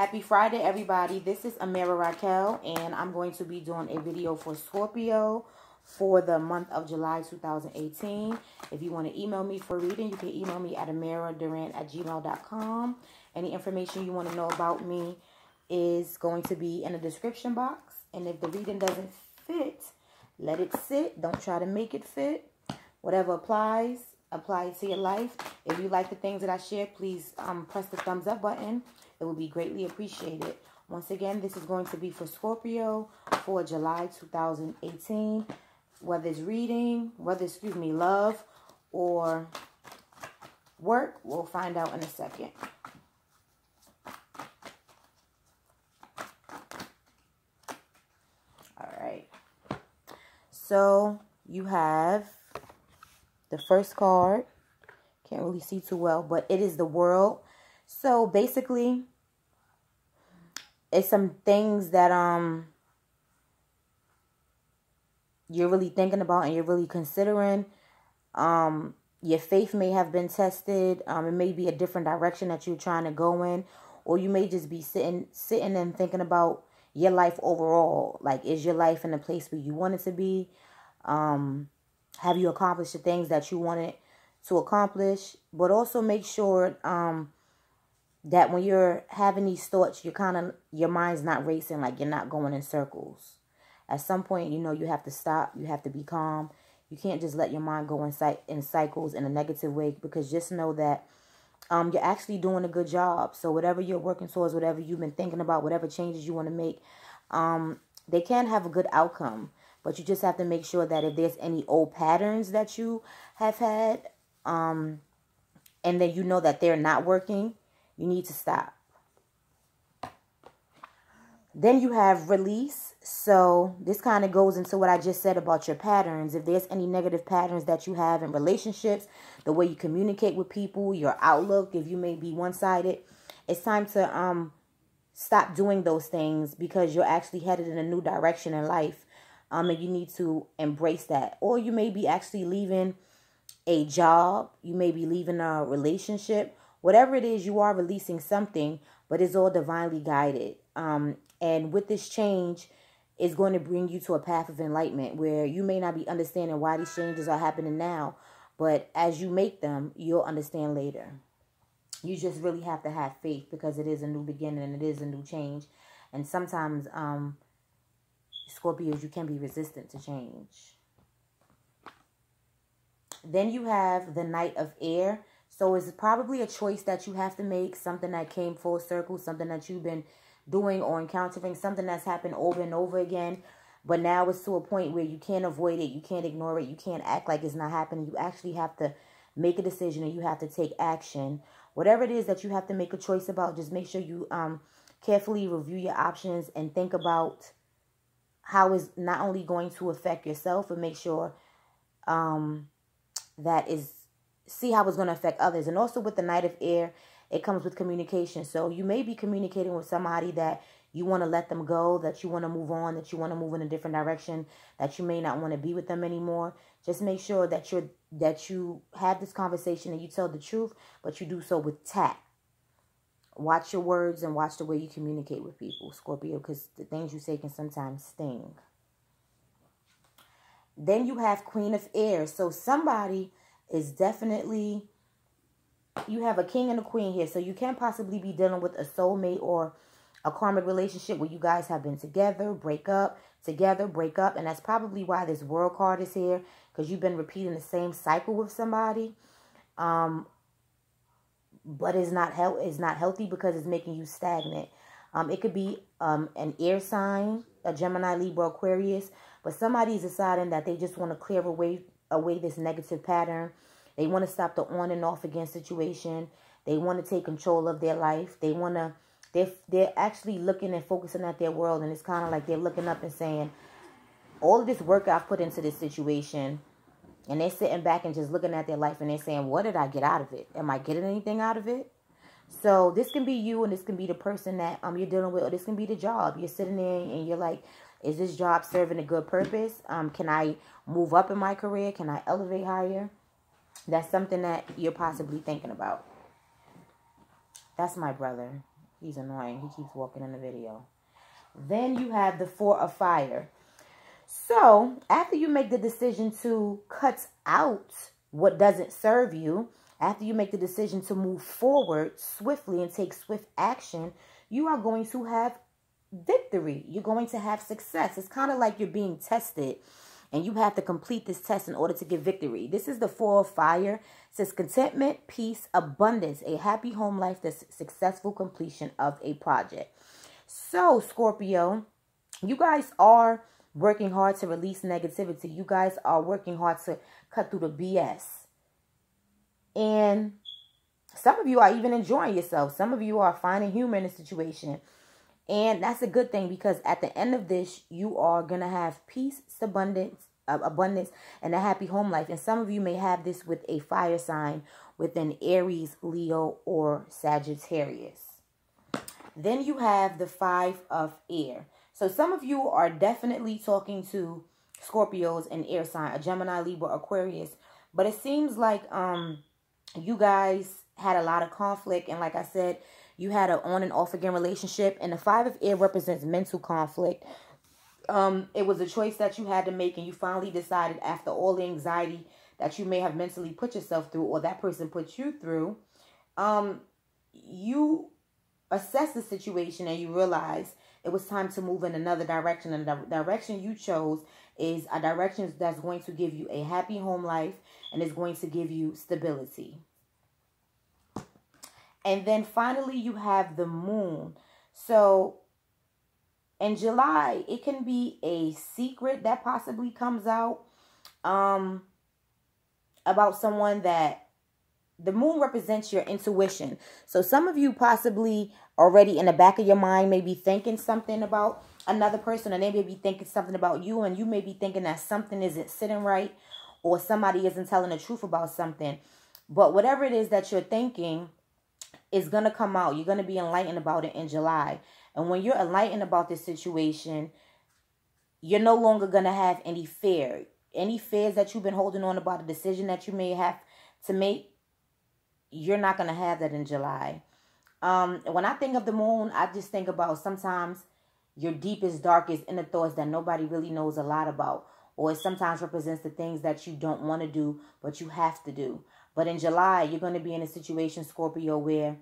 Happy Friday, everybody. This is Amira Raquel, and I'm going to be doing a video for Scorpio for the month of July 2018. If you want to email me for reading, you can email me at amiradaran@gmail.com. Any information you want to know about me is going to be in the description box. And if the reading doesn't fit, let it sit. Don't try to make it fit. Whatever applies, apply it to your life. If you like the things that I share, please press the thumbs up button. It will be greatly appreciated. Once again, this is going to be for Scorpio for July 2018. Whether it's reading, love, or work, we'll find out in a second. All right. So you have the first card. Can't really see too well, but it is the World. So basically, it's some things that you're really thinking about and you're really considering. Your faith may have been tested. It may be a different direction that you're trying to go in, or you may just be sitting and thinking about your life overall. Like, is your life in a place where you want it to be? Have you accomplished the things that you wanted to accomplish? But also make sure that when you're having these thoughts, your mind's not racing, like you're not going in circles. At some point, you have to stop. You have to be calm. You can't just let your mind go in cycles in a negative way, because just know that you're actually doing a good job. So whatever you're working towards, whatever you've been thinking about, whatever changes you want to make, they can have a good outcome. But you just have to make sure that if there's any old patterns that you have had, and then you know that they're not working, you need to stop. Then you have release. So this kind of goes into what I just said about your patterns. If there's any negative patterns that you have in relationships, the way you communicate with people, your outlook, if you may be one-sided, it's time to stop doing those things, because you're actually headed in a new direction in life. And you need to embrace that. Or you may be actually leaving a job. You may be leaving a relationship. Whatever it is, you are releasing something, but it's all divinely guided. And with this change, it's going to bring you to a path of enlightenment where you may not be understanding why these changes are happening now, but as you make them, you'll understand later. You just really have to have faith, because it is a new beginning and it is a new change. And sometimes, Scorpios, you can be resistant to change. Then you have the Knight of Air. So it's probably a choice that you have to make, something that came full circle, something that you've been doing or encountering, something that's happened over and over again. But now it's to a point where you can't avoid it, you can't ignore it, you can't act like it's not happening. You actually have to make a decision and you have to take action. Whatever it is that you have to make a choice about, just make sure you carefully review your options and think about how it's not only going to affect yourself, but make sure see how it's going to affect others. And also with the Knight of Air, it comes with communication. So you may be communicating with somebody that you want to let them go, that you want to move on, that you want to move in a different direction, that you may not want to be with them anymore. Just make sure that you have this conversation and you tell the truth, but you do so with tact. Watch your words and watch the way you communicate with people, Scorpio, because the things you say can sometimes sting. Then you have Queen of Air. So somebody is definitely, you have a king and a queen here. So you can possibly be dealing with a soulmate or a karmic relationship where you guys have been together, break up, together, break up. And that's probably why this World card is here, because you've been repeating the same cycle with somebody. But it's not healthy, because it's making you stagnant. It could be an air sign, a Gemini, Libra, Aquarius. But somebody's deciding that they just want to clear away this negative pattern. They want to stop the on and off again situation. They want to take control of their life. They're actually looking and focusing at their world, and it's kind of like they're looking up and saying, all of this work I've put into this situation, and they're sitting back and just looking at their life and they're saying, what did I get out of it? Am I getting anything out of it? So this can be you, and this can be the person that you're dealing with, or this can be the job. You're sitting there and you're like, is this job serving a good purpose? Can I move up in my career? Can I elevate higher? That's something that you're possibly thinking about. That's my brother. He's annoying. He keeps walking in the video. Then you have the Four of Fire. So after you make the decision to cut out what doesn't serve you, after you make the decision to move forward swiftly and take swift action, you are going to have victory. You're going to have success. It's kind of like you're being tested and you have to complete this test in order to get victory. This is the Four of Fire. It says contentment, peace, abundance, a happy home life, the successful completion of a project. So, Scorpio, you guys are working hard to release negativity. You guys are working hard to cut through the BS. And some of you are even enjoying yourself. Some of you are finding humor in the situation. And that's a good thing, because at the end of this, you are going to have peace, abundance, and a happy home life. And some of you may have this with a fire sign, with an Aries, Leo, or Sagittarius. Then you have the Five of Air. So some of you are definitely talking to Scorpios and air sign, a Gemini, Libra, Aquarius. But it seems like you guys had a lot of conflict. And like I said, you had an on and off again relationship. And the Five of Air represents mental conflict. It was a choice that you had to make, and you finally decided, after all the anxiety that you may have mentally put yourself through, or that person put you through, you assess the situation and you realize it was time to move in another direction. And the direction you chose is a direction that's going to give you a happy home life and is going to give you stability. And then finally, you have the Moon. So in July, it can be a secret that possibly comes out about someone that the Moon represents your intuition. So some of you possibly already in the back of your mind may be thinking something about another person, and they may be thinking something about you, and you may be thinking that something isn't sitting right, or somebody isn't telling the truth about something. But whatever it is that you're thinking is going to come out. You're going to be enlightened about it in July. And when you're enlightened about this situation, you're no longer going to have any fear. Any fears that you've been holding on about a decision that you may have to make, you're not going to have that in July. When I think of the Moon, I just think about sometimes your deepest, darkest inner thoughts that nobody really knows a lot about. Or it sometimes represents the things that you don't want to do, but you have to do. But in July, you're going to be in a situation, Scorpio, where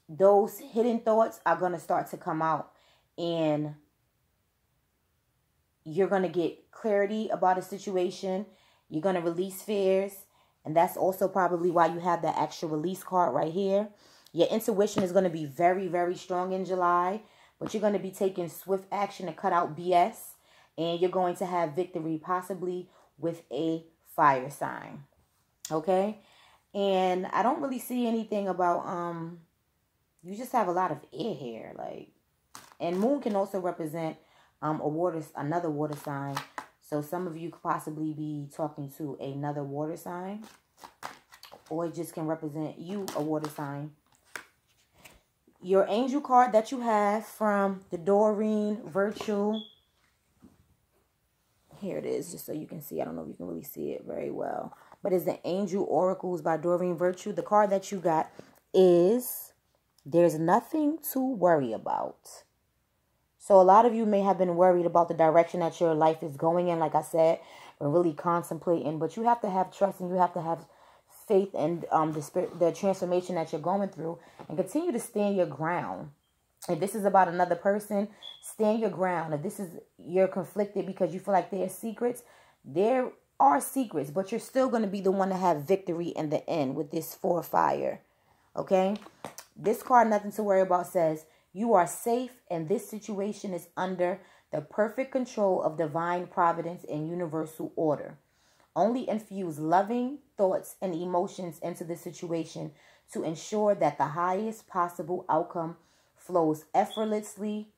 those hidden thoughts are going to start to come out. And you're going to get clarity about a situation. You're going to release fears. And that's also probably why you have the actual release card right here. Your intuition is going to be very, very strong in July. But you're going to be taking swift action to cut out BS. And you're going to have victory, possibly with a fire sign. Okay? And I don't really see anything about, you just have a lot of air here. Like, and Moon can also represent another water sign. So some of you could possibly be talking to another water sign. Or it just can represent you, a water sign. Your angel card that you have from the Doreen Virtue. Here it is, just so you can see. I don't know if you can really see it very well. But it's the Angel Oracles by Doreen Virtue. The card that you got is There's Nothing to Worry About. So a lot of you may have been worried about the direction that your life is going in, like I said, or really contemplating. But you have to have trust, and you have to have faith in the transformation that you're going through, and continue to stand your ground. If this is about another person, stand your ground. If you're conflicted because you feel like there are secrets, there are secrets, but you're still going to be the one to have victory in the end with this Four Fire. Okay? This card, Nothing to Worry About, says, you are safe, and this situation is under the perfect control of divine providence and universal order. Only infuse loving thoughts and emotions into the situation to ensure that the highest possible outcome flows effortlessly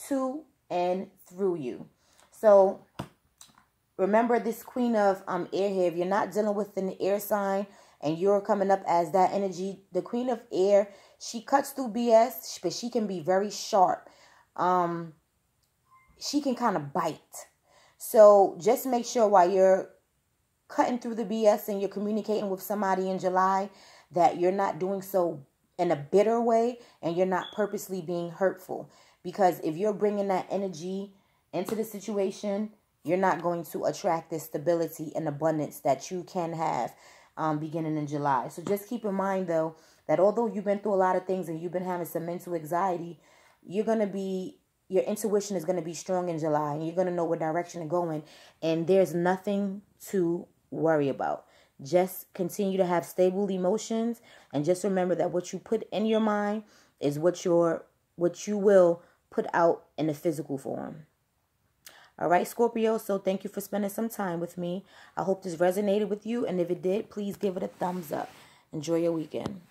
to and through you. So remember this Queen of Air here. If you're not dealing with an air sign and you're coming up as that energy, the Queen of Air, she cuts through BS, but she can be very sharp. She can kind of bite. So just make sure while you're cutting through the BS and you're communicating with somebody in July that you're not doing so in a bitter way, and you're not purposely being hurtful. Because if you're bringing that energy into the situation, you're not going to attract this stability and abundance that you can have beginning in July. So just keep in mind, though, that although you've been through a lot of things and you've been having some mental anxiety, your intuition is going to be strong in July, and you're going to know what direction to go in, and there's nothing to worry about. Just continue to have stable emotions, and just remember that what you put in your mind is what you will put out in the physical form. All right, Scorpio, so thank you for spending some time with me. I hope this resonated with you, and if it did, please give it a thumbs up. Enjoy your weekend.